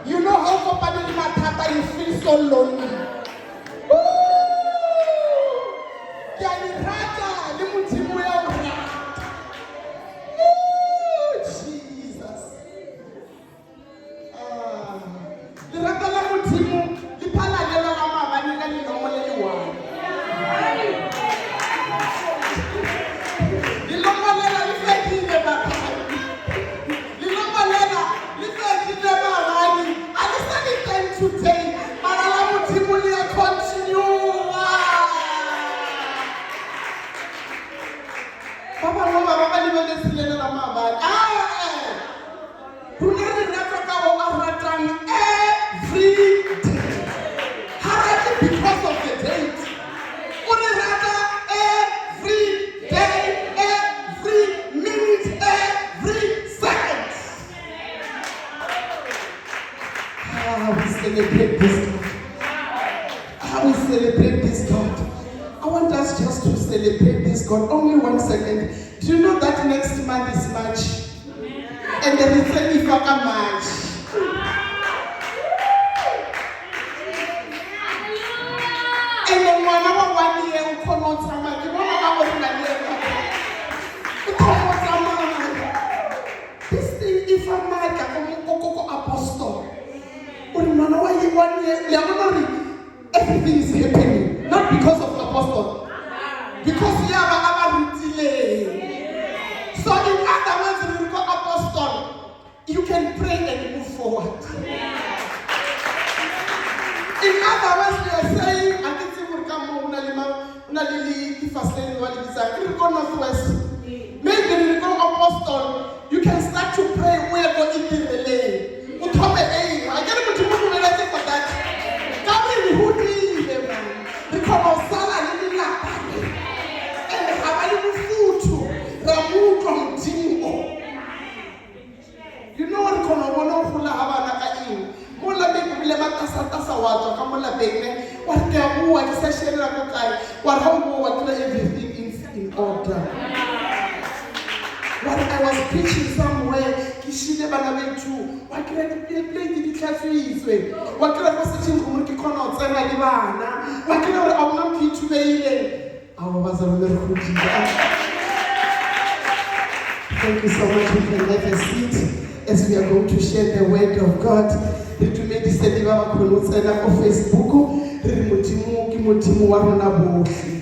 You know how kopana le mathata you feel so lonely. Ke a le rata le Modimo ya o rata. Jesus. Le rata la Modimo le phalalela la maabane ka lenomo le le one. Le lomolela le fedile baphadi. Le lomolela le fedile maabane. And it's not the time today. Malala Modimo le continue. Papa mama baba le bele silele la maabane. Runa re rata ka o a ratang every day. Hardly because of the date. Uni rata every day, every minute, every second. We celebrate this God. We celebrate this God. I want us just to celebrate this God. Only 1 second. Do you know that next month is March? And the return is not a March. And then one year we come out from March. You know how much this thing, if I'm March, I'm apostle. But no, 1 year, everything is happening. Not because of the apostle. Because we have a delay. So in other words, when you go apostle, you can pray and move forward. In other words, we are saying, I think we will come home, we go northwest. Maybe when you go apostle, you can start to pray where God is in the lane. I get to move for that. Come in, who need them? Because of Salah, and have a little food to remove from Tingo. You know what kind of one of Hula Havana in? Mola make Tasa water, Kamola Bene, what Gabu, what session of what home, what everything is in order. What I was preaching somewhere, Kishide Banaventu, what can I play the class this way? What can I was sitting on the corner of Zanadivana? What can I not teach you? I was a little good. Thank you so much. We can have a seat as we are going to share the word of God. To make this deliver Facebook, Mutimu Warona Boshi.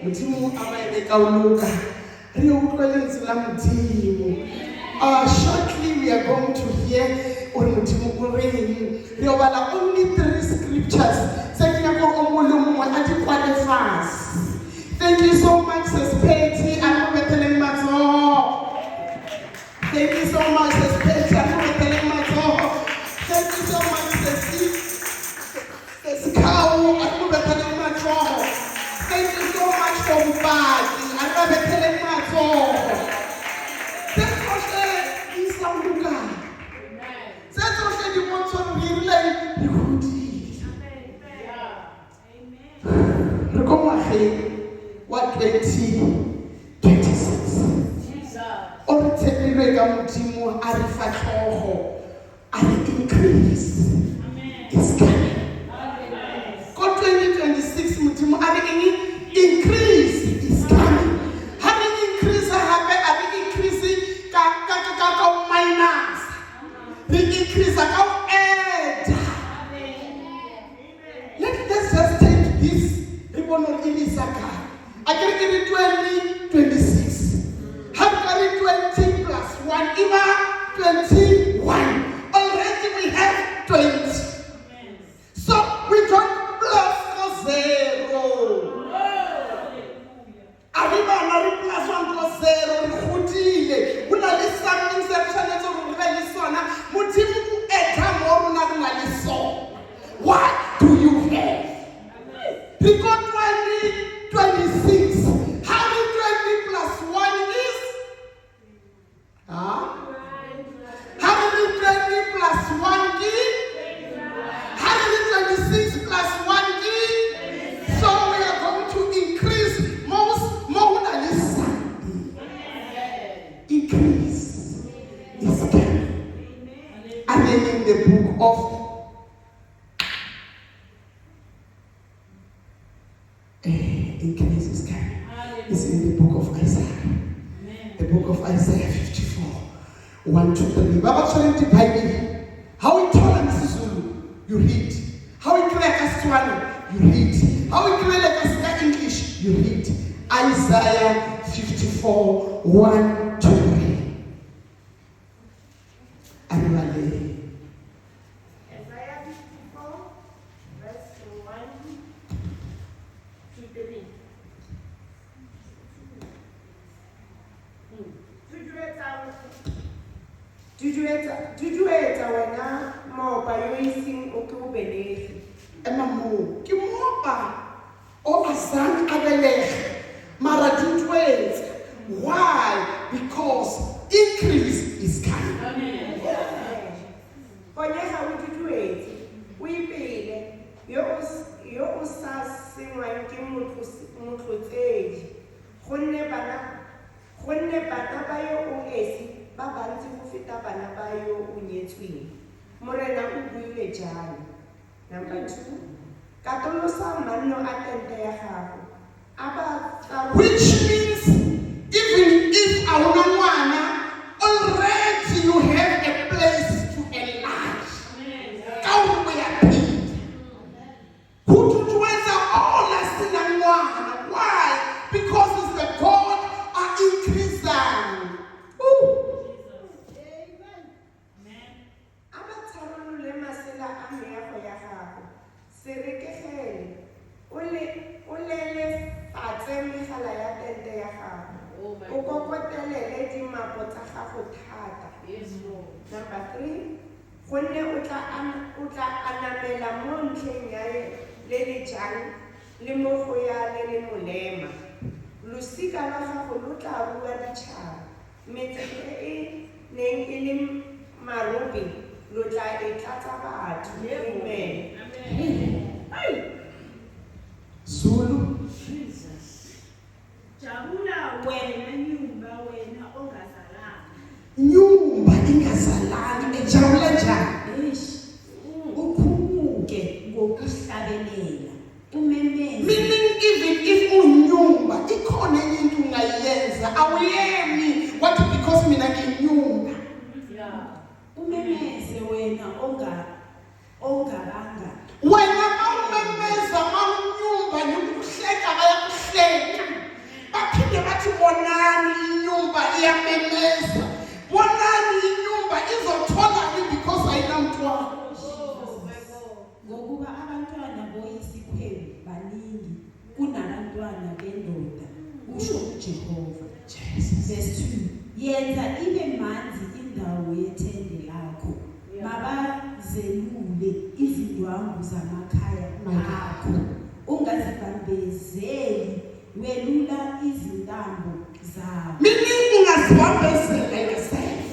Mutimu America Luka. Shortly we are going to hear on Mutimu Kureni. There are only 3 scriptures. Thank you so much, Sespeti. I'm telling my talk. Thank you so much, Sespeti. I'm telling my talk. Thank you so much, Sespeti. Thank you so much for Ubadi. I'm telling my talk. Thank you so much. That's what you want to relate. You could what 2026? Or tell me, Mutimu, I increase. It's coming. God 2026, Mutimu, increase is coming. Having increase, having increasing, minus. The increase, add. Let's just take this. I can give it 2026. How can it 20 plus 1? Even 21. Already we have 20. So we don't plus 0. Arriba plus 1 plus 0. Una something what do you have? Because 2026, how many 20 plus 1 is? How many 20 is coming. And then in the book of increase is coming. It's in the book of Isaiah. The book of Isaiah 54. 1 to 3. Baba Chalenti Bible. How it told Zulu, you read. How it clear Swahili, you read. How it clear English, you read. Isaiah 54, 1 to 3. Everybody. Isaiah 54, verse 1 to 3. Tujueta wena moba yoising okubelegi. Emamu, ki moba o azange abelege. Mara tujueta. Why? Because increase is coming. Konyega o tujueti. O ipele yo o sa sengwang ke motlotsedi. Gonne bana ba yo o esi ba bantsi go feta bana ba yo o nyetsweng. Morena o buile jalo. Number 2. Katolosa manno a tente ya gago. Which means even if awuna ngwana, already you have a place to enlarge. Ka o ya pele. Go tujuetsa all asina ngwana. Why? Because it's the God are increasing. Serekegele o lele fatse megala ya tente ya gago. O kokotelele dimapo tsa gago thata. Number 3, gonne o tla anamela mo ntlheng ya le le jang le mo go ya le le molema. Losika la gago lo tla rua ditšhaba. Metse e neng e le marobe lo tla e tlatsa batho. Amen. Zulu. Jesus. Jabula wena nyumba wena ongazalanga. Nyumba ingazalanga ejabula njani? Ukhumuke ngokuhlabelela. Umemeze. Meaning even if unyumba ikhona enye into ungayenza awuyemi wathi because mina nginyumba. Yeah. Umemeze wena ongabanga. Wena mawumemeza mawunyumba nikuhleka bayakuhleka. Baphinde bathi bonani inyumba iyamemeza. Bonani inyumba izotholani because ayinamntwana. Ngokuba abantwana boyisikhwebu baningi kunabantwana bendoda. Usho uJehova. Verse 2. Yenza ibe manzi indawo yethende lakho. Mabazelule izindwangu zamakhaya akho. Ungazibambezeli welula izintambo zabo. Meaning ungazibambezela yourself.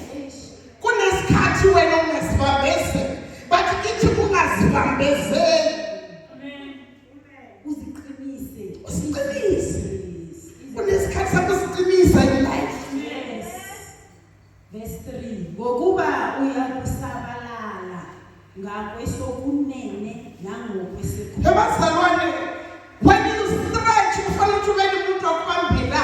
Kunesikhathi wena ungazibambezeli. But ithi ungazibambezeli. Uziqinise. Kunesikhathi sakho siqinisa in life. Verse 3. Ngokuba uyakusabalala ngakwesokunene nangokwesikhohlo. Ebazalwane, when you stretch kufanele ube umuntu okubambela.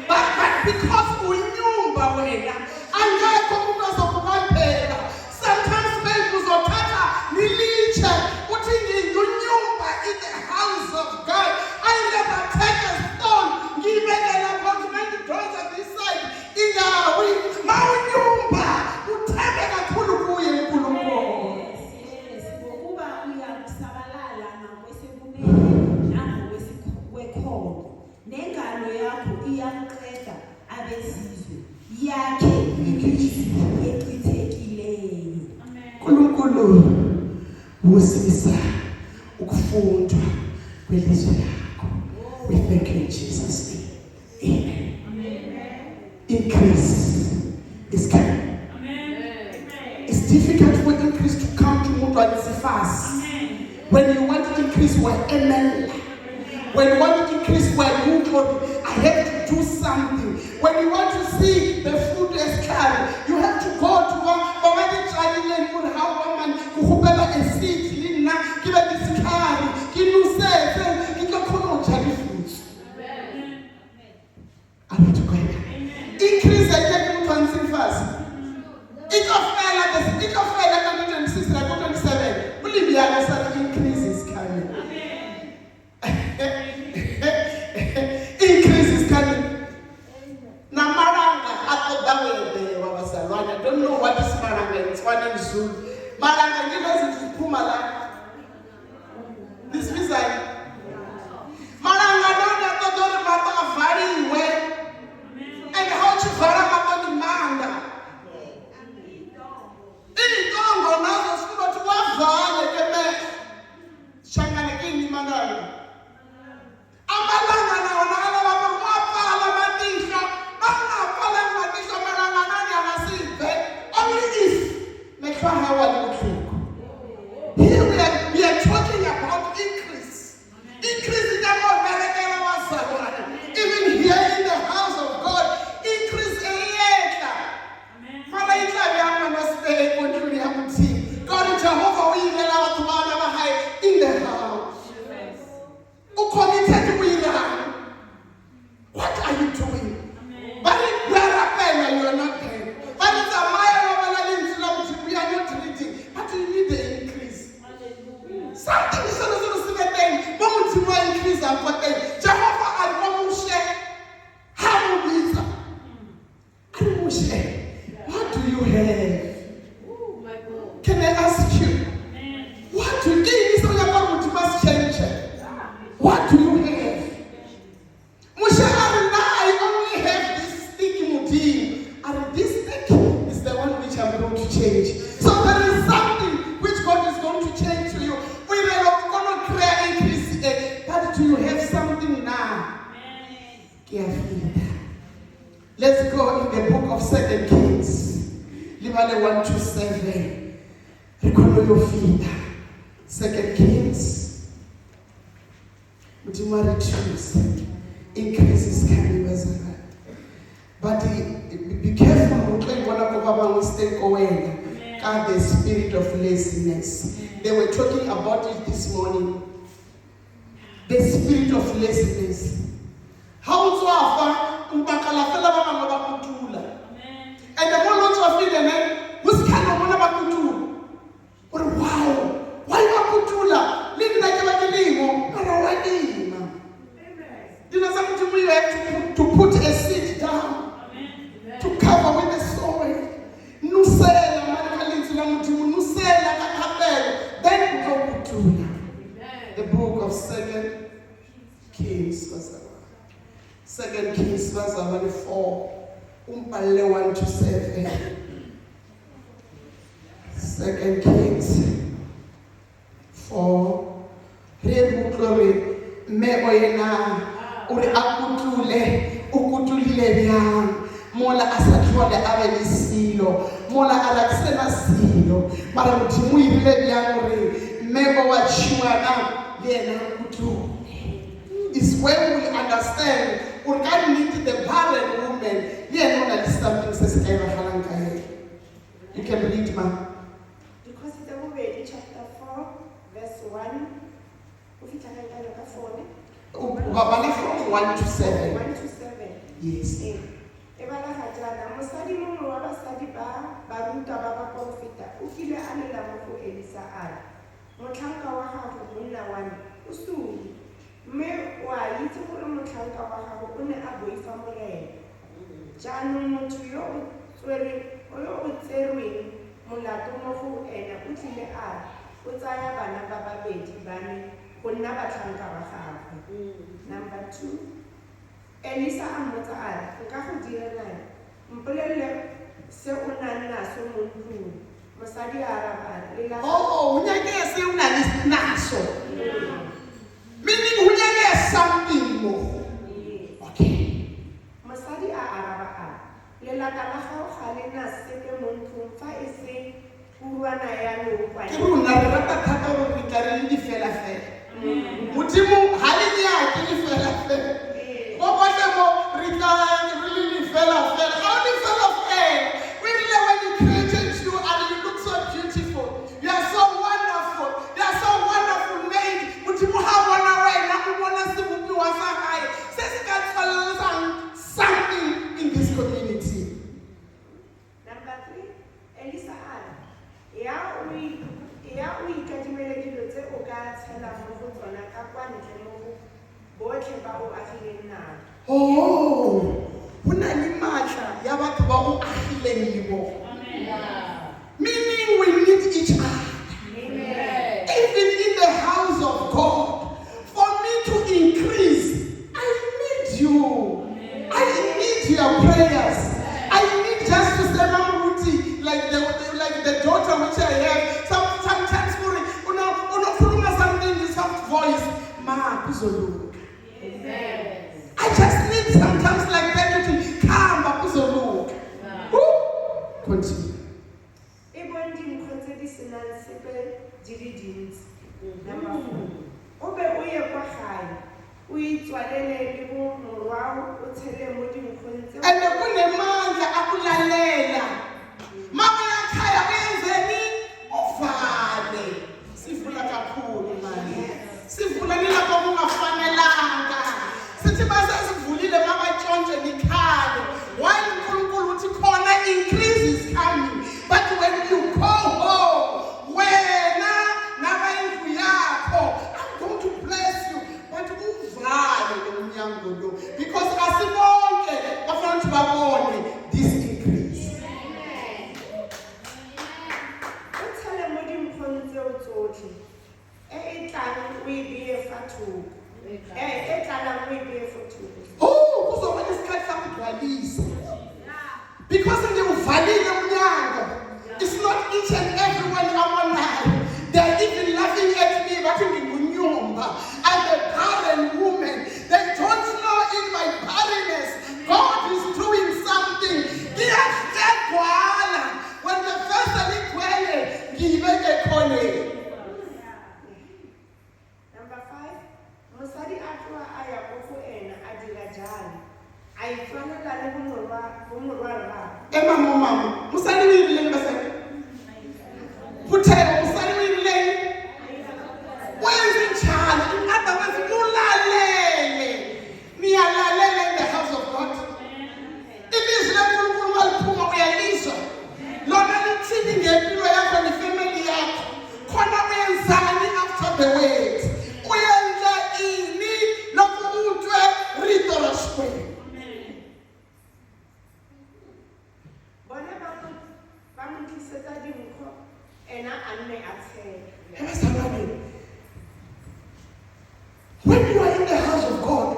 But because unyumba wena angekho umuntu ozokubambela. Sometimes maybe uzothatha niliche uthi nginyumba in the house of God. I never take a stone ngibekela phansi ngidonsa this side indawo mawunyumba uthembe kakhulu kuye uNkulunkulu. Ngokuba uyakusabalala ngakwesokunene nangokwesikhohlo. Nengalo yakho iyaqeda abezizwe yakhe ilizwi echithekileyo. uNkulunkulu usisa ukufundwa kwelizwe lakho. We thank you in Jesus' name. Amen. Increase is coming. It's difficult for increase to come to umuntu alisifasi. When you want to increase amen. When you want to increase I have to do something. When you want to see the fruit as carry, you have to go to It can fail like 2026, like 2027. Believe me, I said increase is coming. Increase is coming. Now, Maranga, I don't know what is Maranga. It's one in Zulu. Maranga, give us to Pumala. This is like Maranga, don't matter very well. And how to Farama the Manda. It don't go now, so to what Valley can make Shanganaki Mangala. Amalanga now, how I look. Here we are talking about increase. Increase in the even here in the house of God, increase in later. God Jehovah, we in the house. Who committed to what are you doing? But if you are not there. But it's a we are not reading, but we need the increase. Something is also the thing. Moment to increase and what they Jehovah and one will share. How will we share? What do you have? Can I ask you? What do you need? So your God must change. What do you have? Moshe and I only have this stick mudim, and this stick is the one which I'm going to change. So there is something which God is going to change to you. We are not going to create increase, but do you have something now? Carefully. Let's go in the book of 2 Kings. Livale 1-7. Recall your feet. 2 Kings. Increase is coming as well. But be careful when we stay away. The spirit of laziness. They were talking about it this morning. The spirit of laziness. How to offer and the more lots of feeling, who's kind of one about Kutula? Wow, why Kutula? Living like a limo, and a white name. You know something we have to put a seed down, to cover with the soil. Then go to the book of 2 Kings. 2 Kings 4, 1-7. 2 Kings 4. Glory. Me oyena uri akutule ukutulile byang. Mola asatlole abelisilo. Mola alaksena silo. Mara mutimu ibile byang uri mego wa chiwana yena kutule. Is when we understand we can't meet the barren woman. Yeah, no, that is something says you can read, ma'am. Because it's already chapter 4, verse 1. From 1-7. 1-7. Yes. Mosadi mongwe wa basadi ba baruta ba ba profeta o kile a lela mo go Elisa a re motlhanka wa gago monna wa me o sule mme wa itse gore motlhanka wa gago o ne a boifa morena jaanong motho yo o tserweng molato mo go ena o tlile a o tsaya bana ba babedi ba me go nna batlhanka ba gagwe. Number 2, Elisa a mmotsa a re nka go direlana mpolelele se o nang naso mo ntlong. Mosadi a araba lela o nyake se o nang naso. Meaning o nyake something more. Okay. Mosadi a araba a lelaka la gago ga le na sepe mo ntlong fa e se puruana ya lookwane. Ke rona re rata thata gore re tla re le di fela fela. Modimo ha le nyake le fela fela. Go bona mo re tla re le fela fela. How le fela fela? We really when you created you and you look so beautiful. You are so wonderful. You are so wonderful made. Modimo ha bona wena o bona se bopiwa sa hae. Se se ka tswalla something in this community. Number 3, Elisa a ya o ikadimele dilo tse o ka tshelang mo go tsona ka kwa ntle mo botlhe ba o agileng nako. Oh, ho na le matla ya batho ba o agileng le bona. Meaning we need each other. Amen. Even in the house of God, for me to increase, I need you. I need your prayers. I need just to say, Mama Ruti, like the daughter which I have. Sometimes for something in soft voice, Ma Kuzolu. I just need sometimes like that to come back Kuzolu. Continue. Number 4. Obe uye kwa gae. Uyitswalele le bo morwao o tshele mo dinkhong tse. And kunemandla akulalela. Mama yakhaya uyenzeni? Uvale. Sivula kakhulu manje. Sivula nilapho kungafanelanga. Sithi base sivulile mama tshontshe nikhalo. While uNkulunkulu uthi khona increase is coming. But when you go home, wena nabayindlu yakho, I'm going to bless you. But uvale lo mnyango lo. Because asibonke bafuna ukuthi babone this increase. Uthele mo dinkhong tse o tsotlhe. E tlang o ibiye fa thoko. E tlang o ibiye fa thoko. Oh, kuzoba nesikhathi sakudwalisa. Because ngiuvalile umnyango. It's not each and everyone online. They're even laughing at me, but I'm a barren woman. They don't know in my barrenness, God is doing something. When the first Number 5, Mosadi atwa aya go ena a dira jalo. A itshwanela le bomorwa rra. Emma mama, musadi o irile basadi. Puthelo musadi o irile. Wenze njalo, in other words, mulalele. Niyalalele in the house of God. Ilizwi leNkulunkulu maliphuma uyalizwa. Lona lithini ngempilo yakho nefamily yakho. Khona uyenzani after the word. Uyenza ini lokhu uthwe rito rashwe. When you are in the house of God,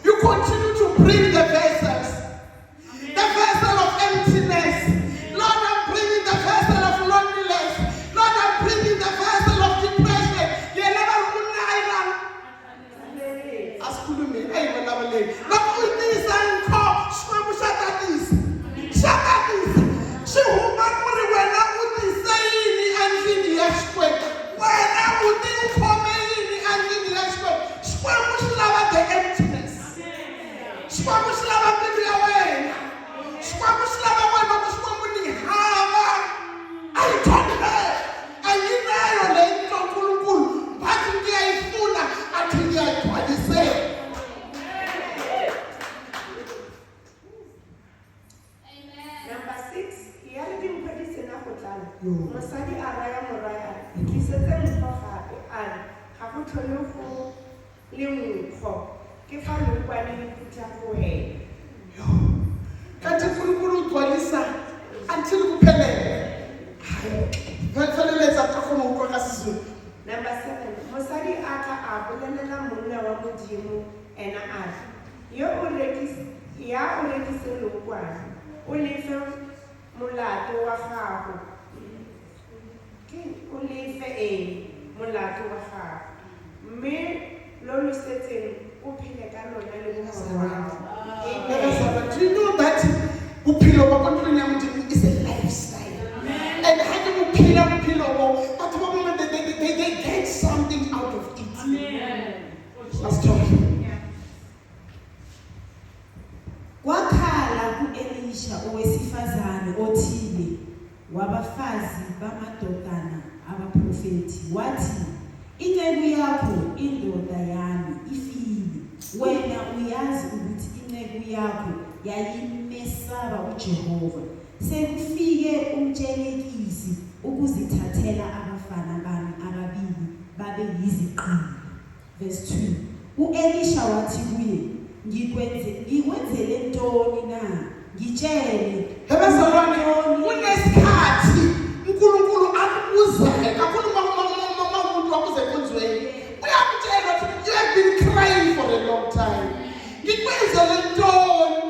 you continue to bring the vessels. The vessel of emptiness. Lord, I'm bringing the vessel of loneliness. Lord, I'm bringing the vessel of depression. You never Askulumi, hey, my love, not with this and call, Shatatis. She who might when I would be saying and in the Ashway. When I would be coming and in the Ashway. Swamuslava the emptiness. Swamuslava the away. Swamuslava one of the Swamuni Hava. I don't know. I didn't know Kulu, but in the Ifuna until the I say. Number 6, he had been pretty enough for time. Mosadi araya moraya. He said them for happy and have to look for Limu. Give her look when you put her away. Kanti uNkulunkulu udwalisa until kuphele. Fanele zakhona ukukhoka sizulu. Number 7, Mosadi aka abulela monna wa modimo ena afi. Yo o rekise lokwana. O lefe molato wa gago. O lefe molato wa gago. Mme lo lo setseng o phele ka lona le bomorwa. Do you know that bophelo ba kontlong ya Modimo is a lifestyle? And how do you bophelo but women they get something out of it. Let's talk. Kwakhala ku-Elisha owesifazane othile wabafazi bamadodana abaprofethi wathi, inceku yakho indoda yami ifile. Wena uyazi ukuthi inceku yakho yayimesaba uJehova sekufike umtshelekisi ukuzithathela abafana bami ababili babe yiziqili. Verse 2. U-Elisha wathi kuye, ngikwenzele ntoni na? Ngitshele. Hebazalwane, kunesikhathi uNkulunkulu akubuzayo kakhulu umuntu wakuze enkonzweni. Uyakutshela ukuthi you have been crying for a long time. Ngikwenzele ntoni?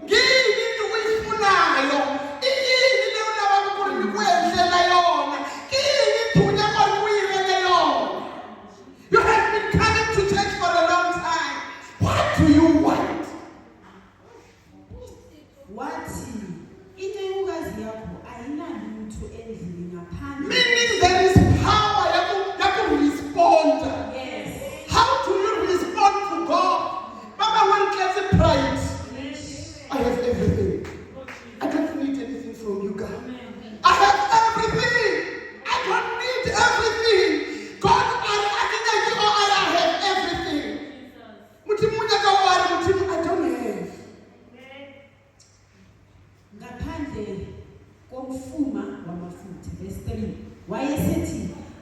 Ngini into uyifunayo? Iyini leyo nabankulu ngikwenzela yona? Kini ithunya kwakuyirele yona? You have been coming to church for a long time. What do you want? Wathi inkulukazi yakho ayinalutho endlini ngaphandle. Meaning there is power to respond. Yes. How do you respond to God? Baba, one gets a pride. I have everything. I don't need anything from you, God. I have everything. I don't need everything. God, I have everything. I don't have. Ngaphandle komfuma wamafutha. Verse 3. Wayesethi,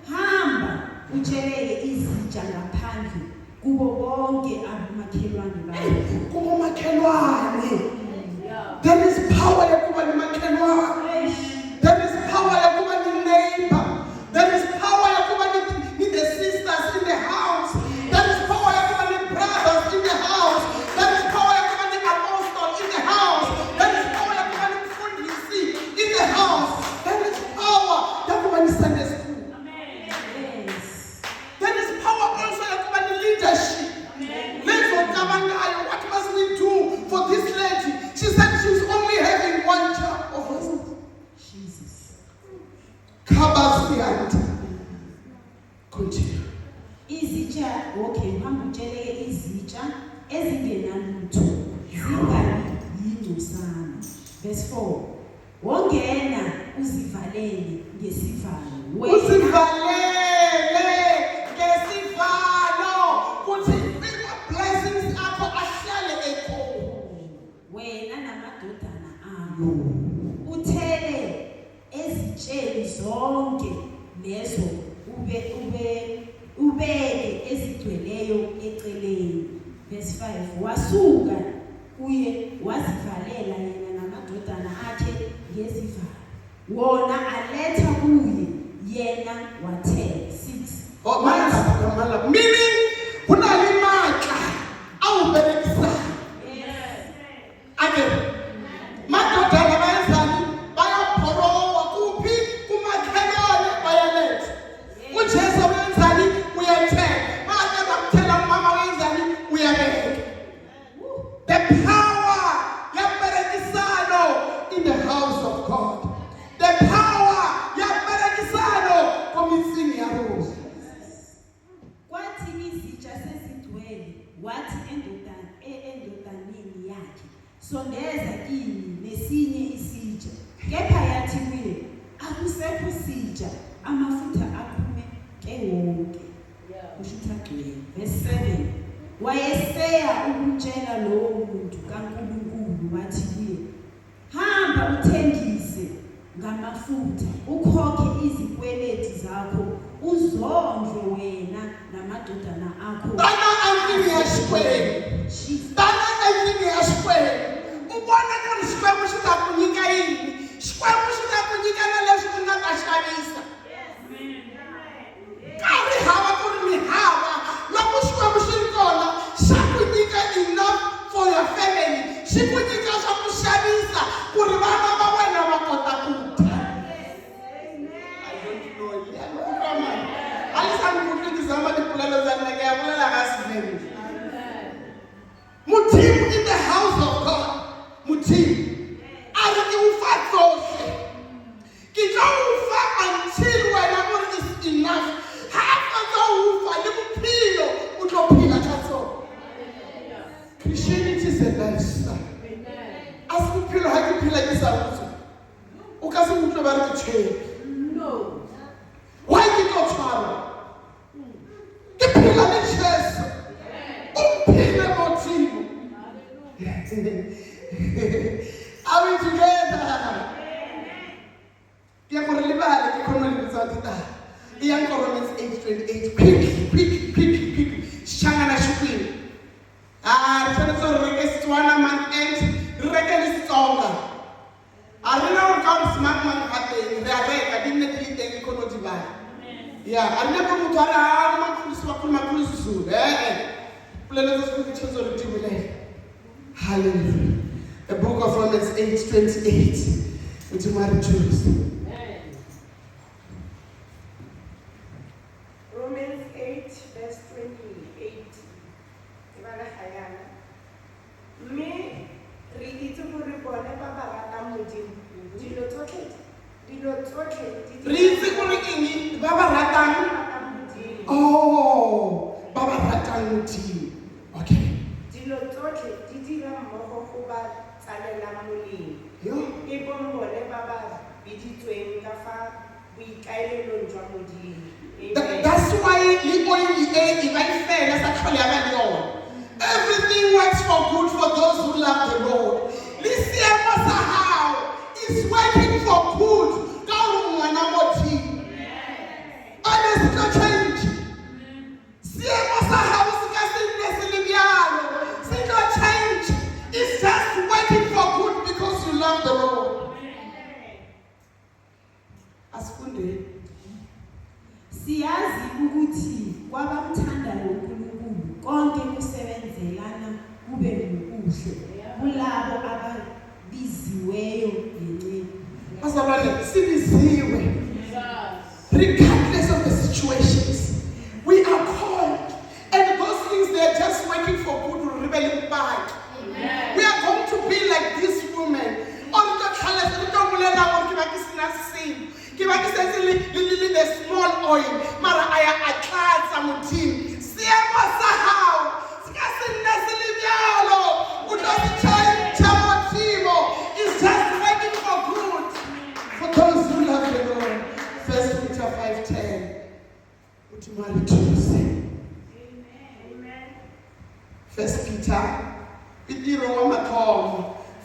hamba utshelele izitsha ngaphandle kubo bonke abomakhelwane bakho. Kubomakhelwane. There is power yakuba nimakhelwane. There is power yakuba ni neighbor. There is power yakuba ni the sisters in the house. There is power yakuba ni brothers in the house. There is power yakuba ni apostle in the house. There is power yakuba ni mfundisi in the house. There is power yakuba ni Sunday school. Yes. There is power also yakuba ni leadership. What must we do for this lady? She said she's only having one job of husband. Jesus. Continue. Izitsha, okay, uhamba utsheleke izitsha ezingenalutho zingabi yingcosana. Verse 4. Wongena uzivalele ngesivalo. Uzivalele ngesivalo. Kuthi blessings akho ahlale ekhona. Wena namadodana akho uthele ezitsheni zonke lezo ubeke ezigcweleyo eceleni. Verse 5. Wasuka kuye wazivalela yena namadodana akhe ngezivalo. Wona aletha kuye yena wathela. 6. Meaning kunalimaka awuberekisa. Ake madodana bayenzani? Bayaphorowa kuphi? Kumakhelwane bayaletha. uJesu wenzani? Uyathenga. Manje bakuthela umama wenzani? Uyabeka. The power yaberekisano in the house of God. The power yaberekisano komitsini yabo. Kwathi izitsha sezigcwele wathi endodaneni yakhe, sondeza kimi nesinye isitsha. Kepha yathi kuye, akusekho sitsha, amafutha aphume ke wonke. Kushuthi agcwele. Verse 7. Wayeseya ukumtshela lowo muntu kaNkulunkulu wathi kuye, hamba uthengise ngamafutha ukhokhe izikweleti zakho uzondle wena namadodana akho. Tana endlini ya Xikwembu. Tana endlini ya Xikwembu. Ubona ku ri Xikwembu xi ta ku nyika yini? Xikwembu xi ta ku nyika na leswi u nga ta xavisa. Nkarhi hava ku ri mi hava. Loko Xikwembu xi ri kona xa ku nyika enough for your family. Xi ku nyika swa ku xavisa ku ri vana va wena va kota ku dya. Mutim in the house of God. Mutim. Ari ufatoshe. Kija ufa until when I is enough. Hapa ufa libuphilo utophila chaso. Christianity is a lifestyle. Asikuphilo hakuphila ngesabuzo. Ukase umuntu bari kucheke. No. Why did you travel? Iphila leJesu. Umphile motivo. Are we together? libale ke khona le botsa tita Ian Romans 8:28 quick shangana shukwini tshwanetse re reke Setswana month end re reke le Setsonga a re na re ka smart man ga teng re a reka di nne di teng ke khona di bana ya a nne go motho a makhulusi wa khona makhulusi Zulu polelo tsa se tshotso re tibele hallelujah the book of Romans 8:28 which you might choose Romans 8:28 ibala khayana mme re itse gore bone ba ba rata modimo dilo tsotlhe re itse gore eng ba ba ratang ba ba ratang modimo okay dilo tsotlhe di dira mmogo go ba tsalela molemo e bong bone ba ba biditsweng ka fa boikaelelong jwa modimo. That's why everything works for good for those who love the Lord. It's working for good. There's no change. Change. It's just working for good because you love the Lord. Siyazi ukuthi kwabamthandayo uNkulunkulu konke kusebenzelana kube nokuhle kulabo ababiziweyo ngenceku. Bazalwane sibiziwe. Regardless of the situations, we are called, and those things they are just working for good. We are going to be like this woman. The small oil, mara aya atlatsa muthini. Siemo sa hao, sika sinna silibyalo. It's just working for good for those who love the Lord. 1 Peter 5:10. Utimali tuze. Amen. 1 Peter, Pitiro wa mathomo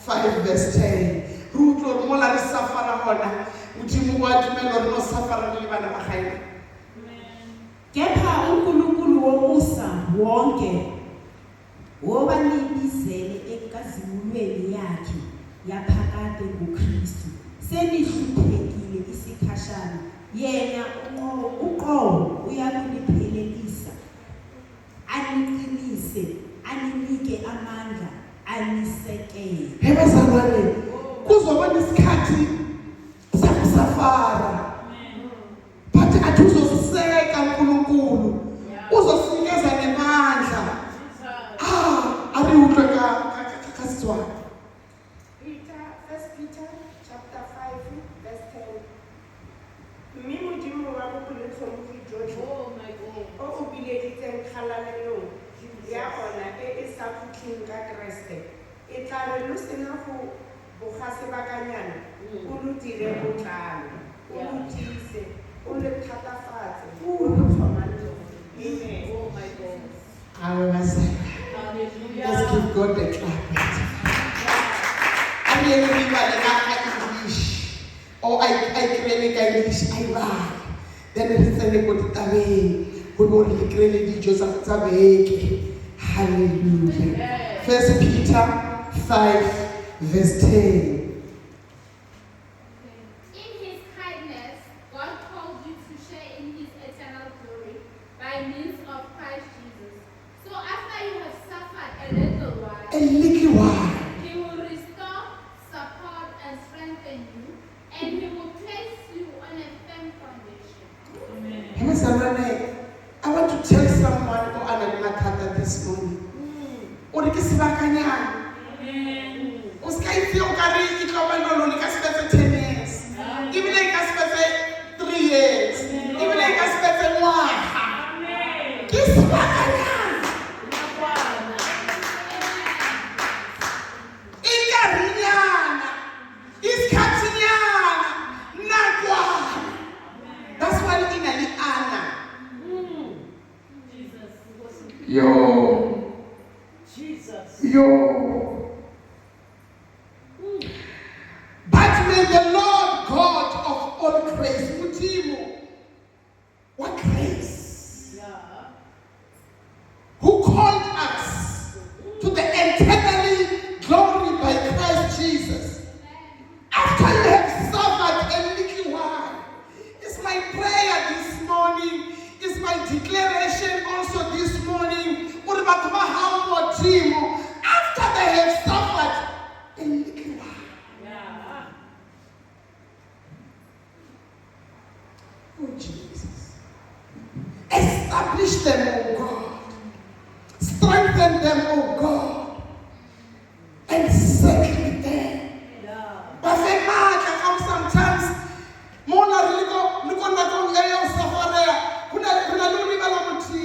5:10. Rutlo mola le safara hona. Kepha uNkulunkulu womusa wonke wobanibizele enkazimulweni yakhe yaphakade ngoKristu senihluphekile isikhashana yena uqobo uyakuniphelelisa aniqinise aninike amandla anisekele. Hebazalwane kuzoba nesikhathi safara but atuzosiseka uNkulunkulu uzosinikeza nemandla ari utlwe ka Setswana. First Peter chapter 5:10 mme modimo wa bophelo tlhomphi jotlhe o bileditseng kgalalelong ya ona e sa fitlheng ka Kriste e tla re lo sena go boga sebakanyana o lo dire botlalo o lo tiise o lo thatafatse o lo tlhomantle. Amen. Oh my God. Let's give God the clap. I really English. Or I create English. I buy. Then it's a good time. We will create Joseph Tabeke. Hallelujah. 1 Peter 5:10. A little while. He will restore, support, and strengthen you, and He will place you on a firm foundation. Amen. I want to tell someone who are in Makata this morning. Or it is Bakanya. Uskaiti Okari, it will be 10 years. Even like us 3 years. Even like us 1. Kiss Bakanya. But may the Lord God of all grace Oh, Jesus. Establish them, oh God. Strengthen them, oh God. And settle them. But sometimes, more really go na air safari. Kuna luni bala muti.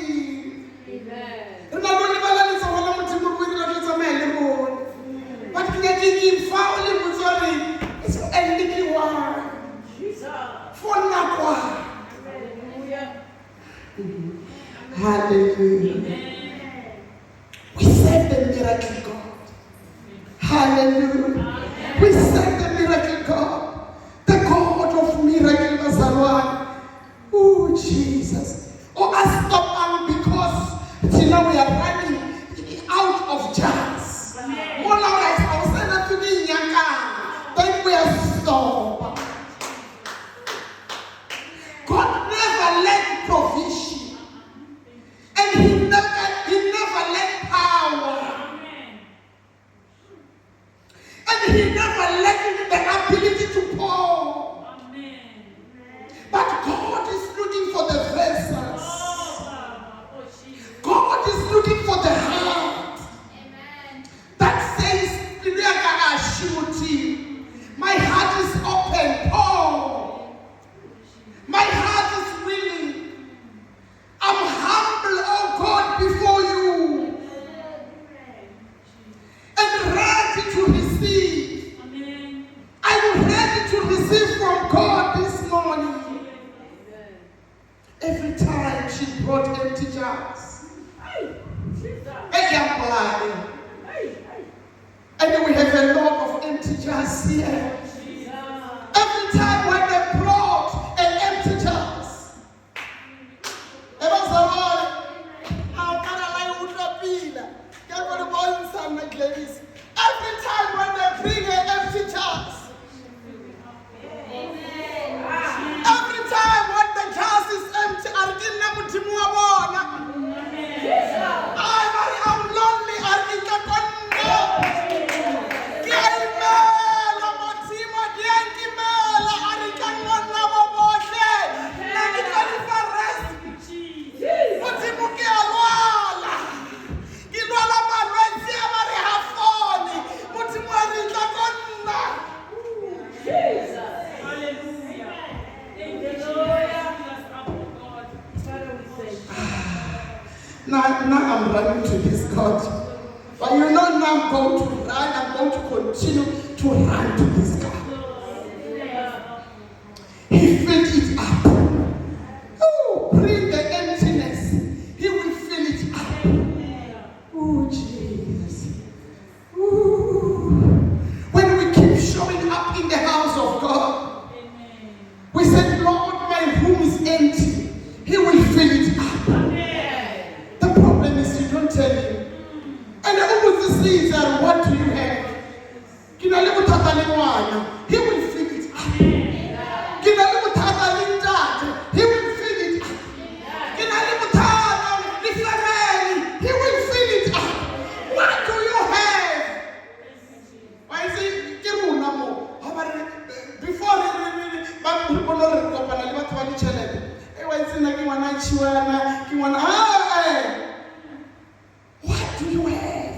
Kuna luni bala ni safari muti murwiri na tuza mele mo. But kinyaji fauli muzori. It's ending one. For nakwa. Hallelujah. We serve the miracle God. Hallelujah. We serve the miracle God. The God of miracle Mazalwan. Oh, Jesus. Oh, I stop because you know we are running out of jars. More like I was saying to me, Nyanga. Then we are stopped. God never let provision. And He never let power. And He never let the ability to pour. But God is looking for the vessels. God is looking for the heart. That says, my heart is open, pour. My heart is willing. I'm humble, oh God, before you. And ready to receive. I'm ready to receive from God this morning. Every time she brought empty jars. And we have a lot of empty jars here. Every time when they brought an empty jars. Every time when they bring an empty jars. Every time when the jars is empty, I'm lonely. Now I'm running to this God. But you know now I'm going to run. I'm going to continue to run to this God. He filled it up. Oh, bring the emptiness. He will fill it up. Oh, Jesus. Ooh. When we keep showing up in the house of God, we said, Lord, my room is empty. He will fill it up. The problem is you don't tell him. And the almost sees that what do you have? He will fill it up. He will fill it up. He will fill it up. What do you have? Why is it? Before what do you have?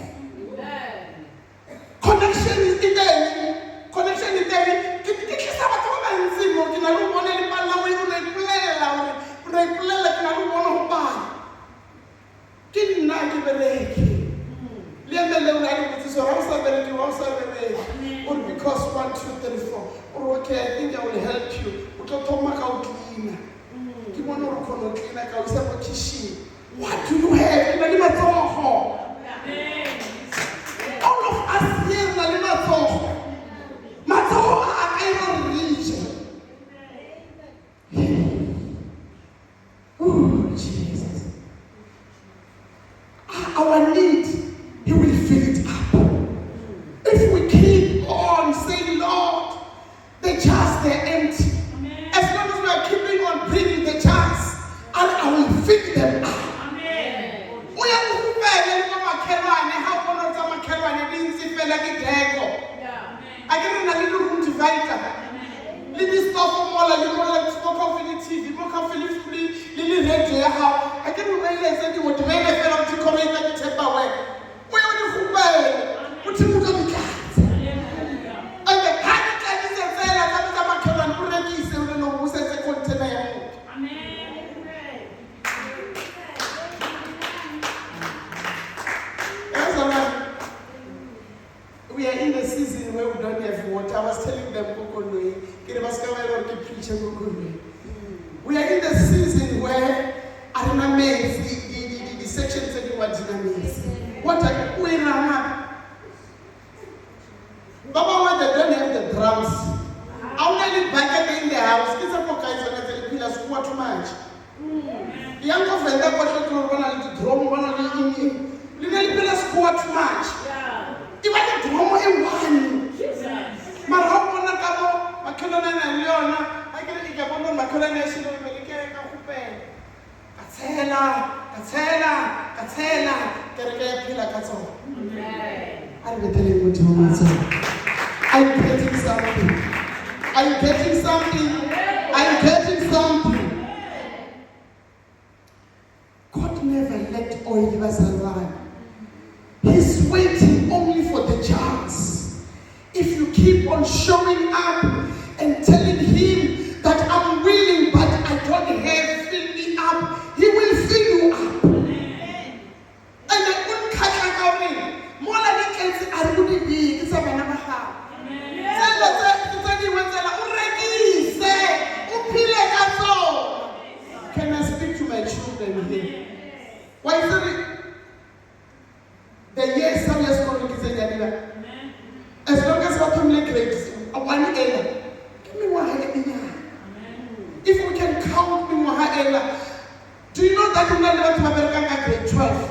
Connection is in there. Connection is there. Because 1, 2, 3, 4. Or okay, I think I will help you. What do you have? All of us here in the region. Oh, Jesus. Our need, He will fill it up. If we keep on saying, Lord, the jars, they're empty. As long as we are keeping on bringing the jars, and I will fill them up. I get in a little room divider. Let me stop for more like you want to smoke off in the TV. ya hao a ke re o eletse ke mo tebele fela o tikoretsa ke tshepa wena o ye o di gopele o thimuka dikatse and the kind tladitse fela tsa makhelwane o rekise o le no o setse container ya motho. We are in a season where we don't have water. I was telling them, we are in the season where I don't know the sections that you want to know. What are we now? Baba, they don't have the drums. I only back in the house. It's a pocket and the pillars too much. Young of them, that was the drum, one of the little pillars too much. Even the drum is one. My home, Makelona and Leona, I can think about Makelona Nation of America. Katela, Kereke Pila Kato. I'm telling you what you want to say. I'm getting something. I'm getting something. I'm getting something. God never let all of us run. He's waiting only for the chance. If you keep on showing up and telling him that I'm willing but I don't have, fill me up, he will fill you up. And I wouldn't catch a going. More than I can say, I wouldn't be. It's a manamaha. Can I speak to my children here? Why is it? The years, some years ago, as long as I come like grapes, I want to give me one. If we can count me one, do you know that you never to America grade 12?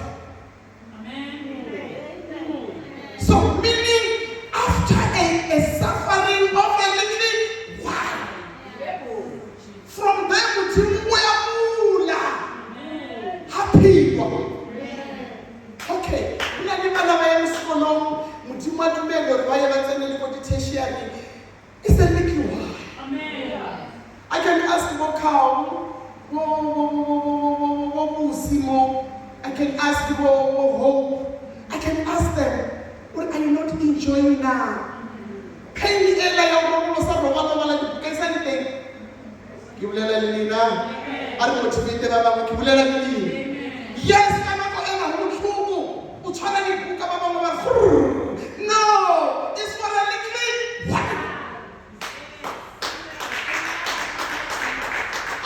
So, meaning after a suffering of a little while, from there to where happy. Okay, it's a little while. I can ask Mokau, I can ask Hope, I can ask them, what are you not enjoying now? Pay me anything. You will let me now. I'm motivated about you. Yes, I'm not going to no, it's for a little while.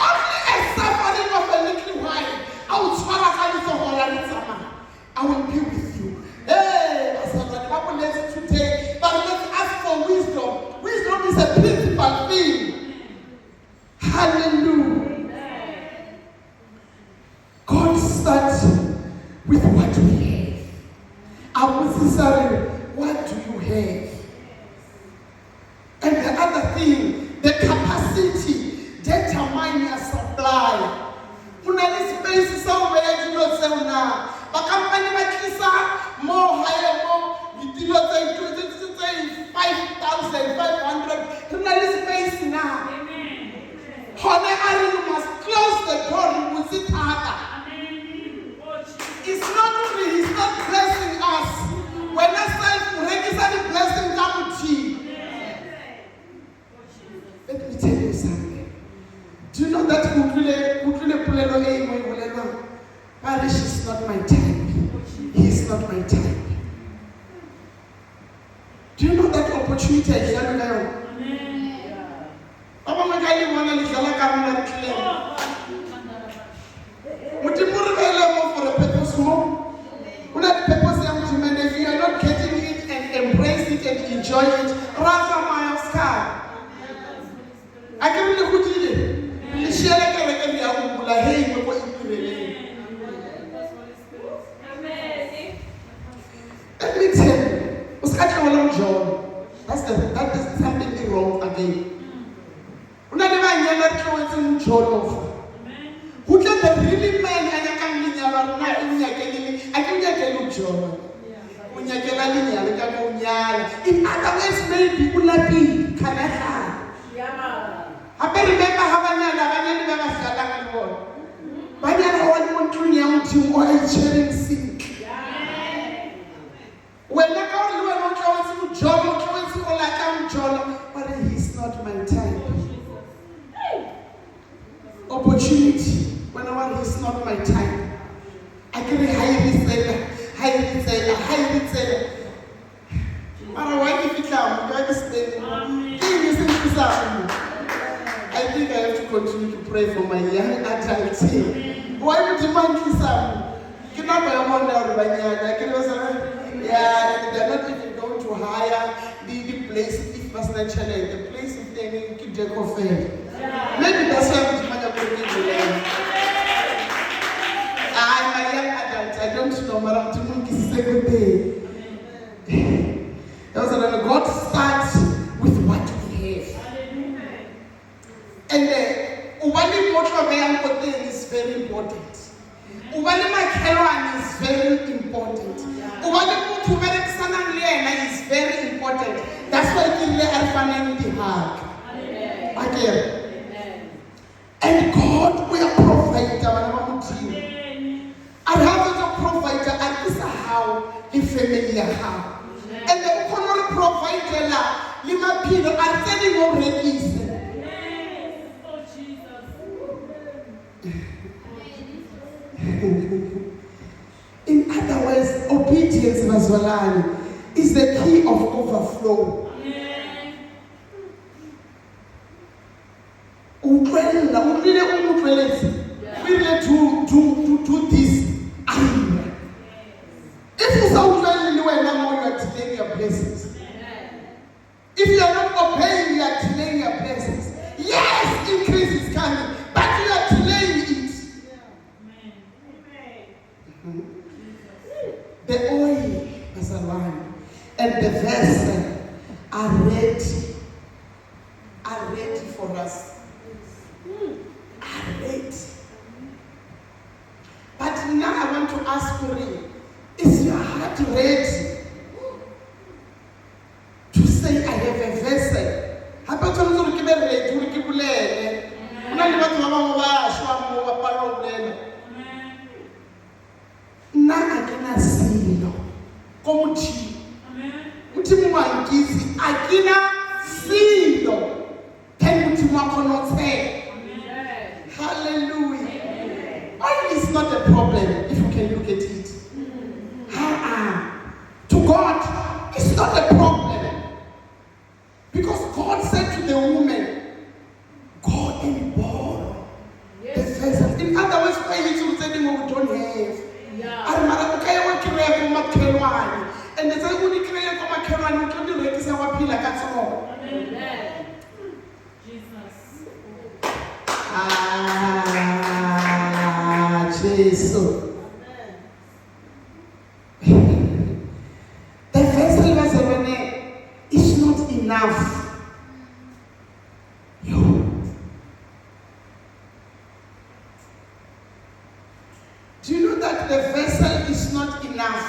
Only a suffering of a little while. I will be with you. Hey, I said that Bible lets today, but let's ask for wisdom. Wisdom is a principal thing. Hallelujah. God starts with what we have. What do you have? And the other thing, the capacity, determine your supply. Unali space somewhere you don't say now. But company like more higher, more you do not say 5,500. Unali space now. Honor, you must close the door. You will sit harder. It's not only he's not blessing us. When I say regular blessing come to you. Let me tell you something. Do you know that Parish is not my type. He's not my type. Do you know that opportunity I had now? Papa Magali wanna live like claim. Would you put available for a purpose more? If you are not getting it and embrace it and enjoy it, rather my Oscar. I can look at you. Let me tell you, John. That is something wrong again. Who can the really man and I can be I can get a job. In other words, many people like me can I remember how I never modimo a itshwereng sentle. Wena ka gore le wena o tla wetse mojono, o tla wetse o lata mojono, but he's not my type. Opportunity, when I want he's not my type. I can highly say, Mara, why did you come? You understand? I think I have to continue to pray for my young adult team. Why would you mind kiss up? You know, I want yeah, they're not even going to hire the place if personal challenge, the place if they need to keep their coffee. Maybe that's why I'm a young adult. I don't know, but I'm doing this second day. God starts with what we have. And Ubali Motra is very important. Ubali Makeran is very important. Ubali Mutuvereksana is very important. That's why Kille Arfanan the heart. Again. And God will provide I have a provider, and this is how the family how. And the economic provider, Lima Pino, are telling already. In other words, obedience is the key of overflow. We need to do this. If you sound well, you are delaying your blessings. If you are not obeying, you are delaying your blessings. Yes, increase is coming, but you are delaying it. The oil is aligned, and the vessel are ready for us. Are ready. But now I want to ask you, is your heart ready to say, I have a vessel? How about you keep it ready? You keep it na akina silo komuthi uthi mwangizi akina silo then uthi makonothe. Hallelujah. Oil is not a problem if you can look at it. To God, it's not a problem. Because God said to the woman, go and borrow the vessels. In other words, why He should say we don't have. And they say, we create a makerwan, we can't do it, our pillar, that's all. Jesus. Jesus. The vessel is not enough. Do you know that the vessel is not enough?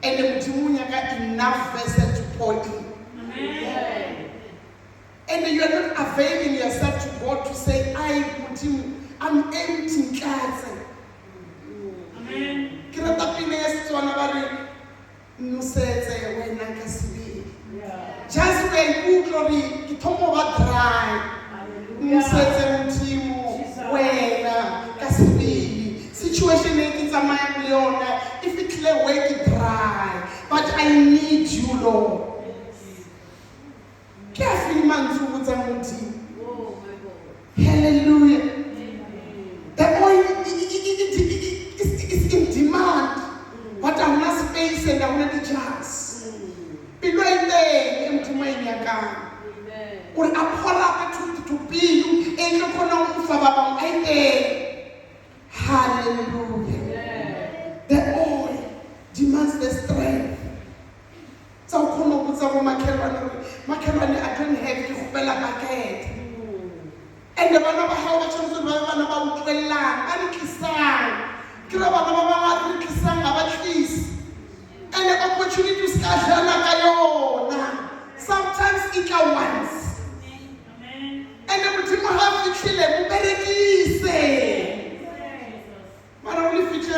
And the Mutimunya got enough vessel to pour in. Amen. And you are not availing yourself to God to say, I'm empty. Amen. Just when you glory, you talk about dry. Situation is a man, Leona. If it's clear, wake it dry. But I need you, Lord. Carefully, man, hallelujah. The oil is in demand. But I'm not space and I'm not the chance. Be right there, empty my or a polar to be you and you're going to hallelujah. The oil demands the strength. So come up with some macaroni, I don't have to fill a bucket. And the one of how much of the one about the land, and and the opportunity to start sometimes it can once. And the people have to kill them, but only feature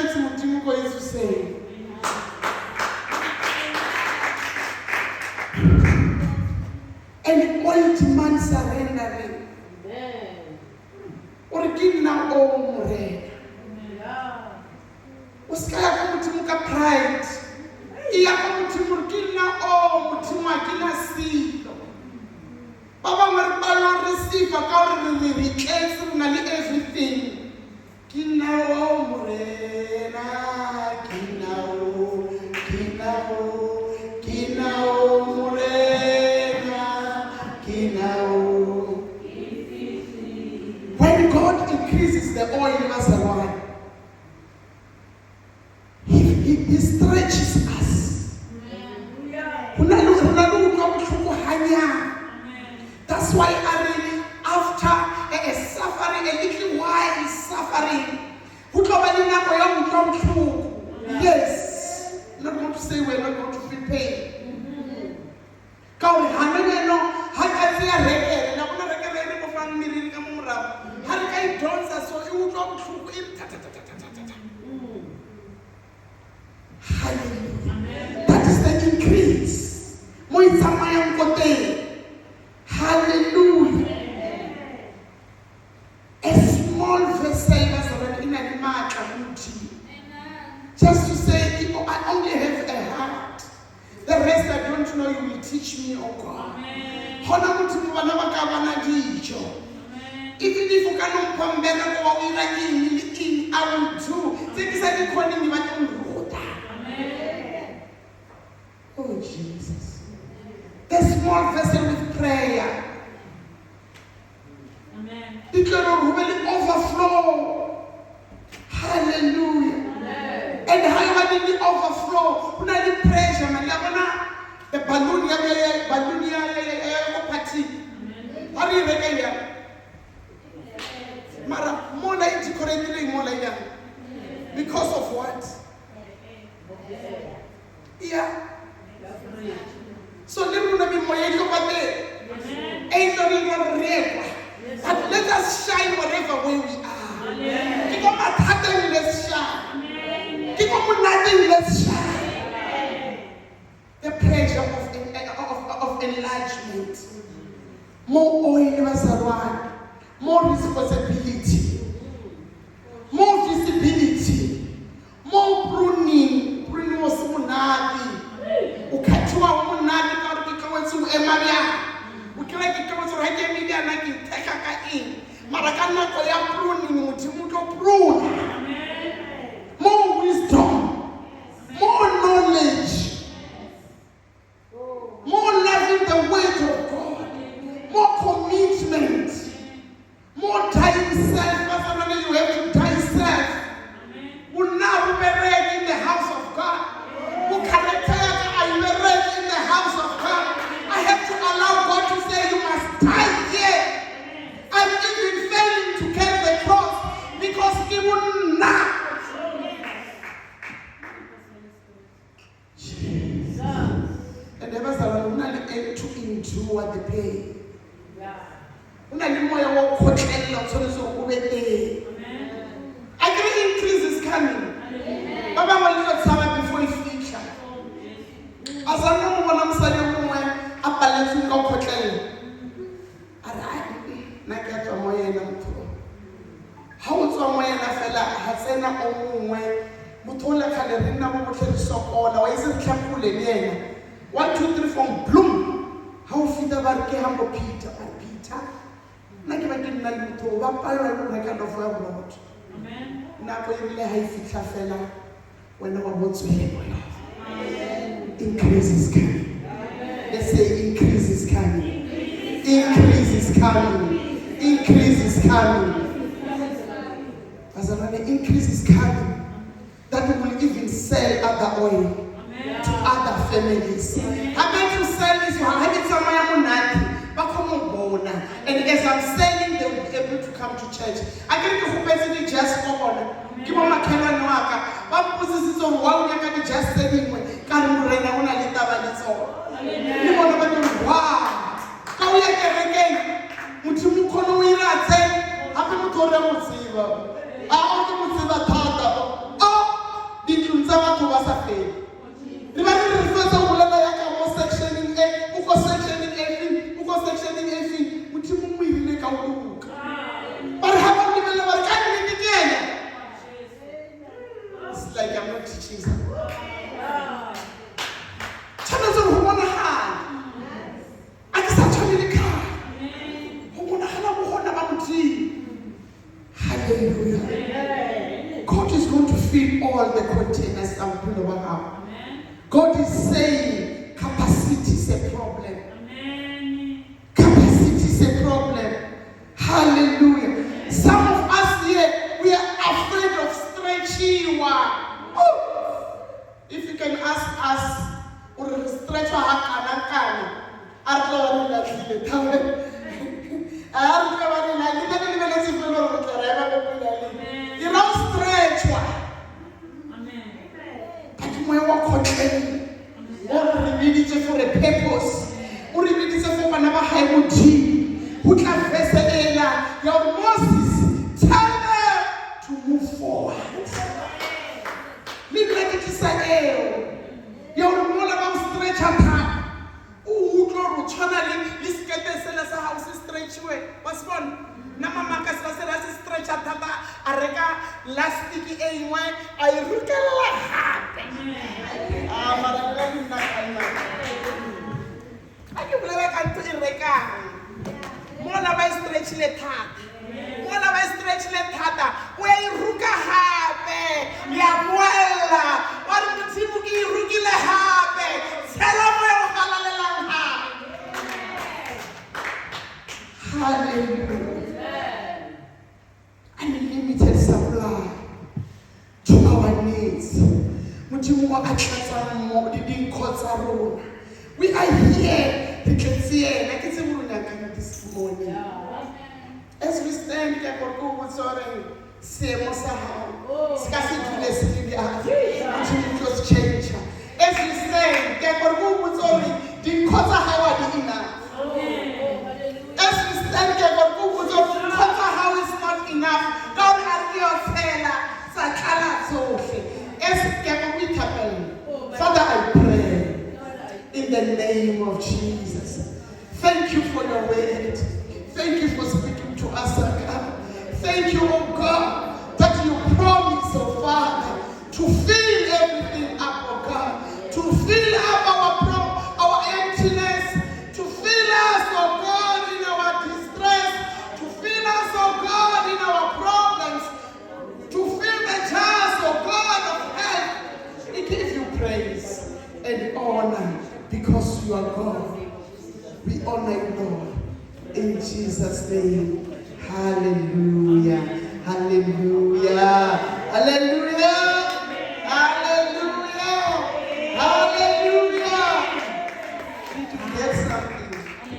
gore ke nna o morena. O ska ya ka modimo ka pride. E ya ka modimo gore ke nna o modimo a ke na silo. Ba bangwe re palelwa re receive-a ka gore re tletse re na le everything. Ke nna o morena, ke nna o, ke nna o, ke nna o morena, ke nna o. When God increases the oil in us, He stretches us. That's why I really, after a suffering, a little while suffering, yes, I'm not going to say we're not going to feel pain. Hallelujah. That is the increase. Hallelujah. A small vessel in a market. Just to say, I only have a heart. The rest I don't know, you will teach me, oh God. Even if you cannot come back, I will do. Oh Jesus. The small vessel with prayer. Amen. It can really overflow. Hallelujah. Amen. And how did it overflow? When I pressure, the balloon, party. How do you reckon here? Mara, more like correctly, more like that. Because of what? Yeah. So let me more ain't not even real. But let us shine whatever way we are. Keep on nothing, let's shine. Keep on nothing, let's shine. The pressure of enlargement. More oil, more responsibility, more visibility, more pruning was munadi. Ukatiwa munadi karuka to emaria. Ukilaki kama so hake media na kiteka ka in. Marakana ko ya pruning mutimuto prune. More wisdom, more knowledge, more loving the word of God, more commitment, more dying self. You have to die self. Will now be ready in the house of God. Who can I be ready in the house of God? I have to allow God to say you must die here. I'm even failing to carry the cross because He will not. Jesus. And never shall not able to endure the pain. I can increase is coming. Baba will not suffer before His future. As I know when I'm studying a balancing of hotel. How was one way and a fella has sent a own way? Mutola Calerina will so all or isn't careful in 1, 2, 3 from bloom. How fit about Gambo Peter and Peter? Like if I didn't like to walk by like kind of road. Now we really high fit a fella when our words to him. Increase is coming. Let's say increase is coming. Increase is coming. Increase is coming. As an increase is coming, that we will even sell other oil to other families. I'm going to sell this one. I need someone and as I'm selling, they will be able to come to church. I can go basically just go on. Give them a camera no aka. But this is on one you can just selling with. Can you run on a little bit so? You want to do wow. How you get again? Mutumu kono ira say. Happy to go down with I want to thought oh, did you tell to us a fail? Remember the first one, who section in A, who was section in A, who was section in A, which you will make a book. But how Hallelujah. God is going to fill all the containers of Pilawaham. God is saying capacity is a problem. Capacity is a problem. Hallelujah. Some of us here, we are afraid of stretching one. If you can ask us, or stretch you know, stretch one. But you might walk on or we need it for a purpose. Or we need it for another high motive. Who can face the your Moses, tell them to move forward. Leave like it is a your mother about stretch up. Who draw channeling this get the sellers house stretch way. What's one? Namama Casas stretch up. Arega last sticky anyway. I look at I can play like I'm to Ireka. Mola by stretch let hat. Mola by stretch let hata. Where you ruka habe. Ya muela. What do you mugi ruki le habe? Salamwell halalang ha. Hallelujah. Unlimited supply to our needs. We are here. You can see it. I can see this morning. As we stand here for God, sorry, say Mosahau. Scarcity just change. As we stand here for God, sorry, the quarter hour enough. As we stand here for God, sorry, quarter hour is not enough. God has your seller. Sakala Sofi. As we Father, I pray in the name of Jesus. Thank you for your word. Thank you for speaking to us, God. Thank you, oh God, that you promise, oh Father, to fill everything up, oh God, to fill up our emptiness, to fill us, oh God, in our distress, to fill us, oh God, in our problems, to fill the jars, oh God, of health. We give you praise and honor because you are God. We honor you, Lord. In Jesus' name. Hallelujah. Hallelujah. Hallelujah. Hallelujah. Hallelujah. Did you get something?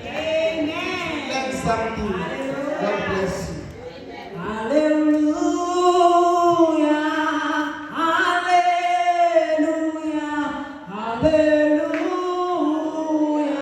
Amen. Learn something. God bless you. Hallelujah.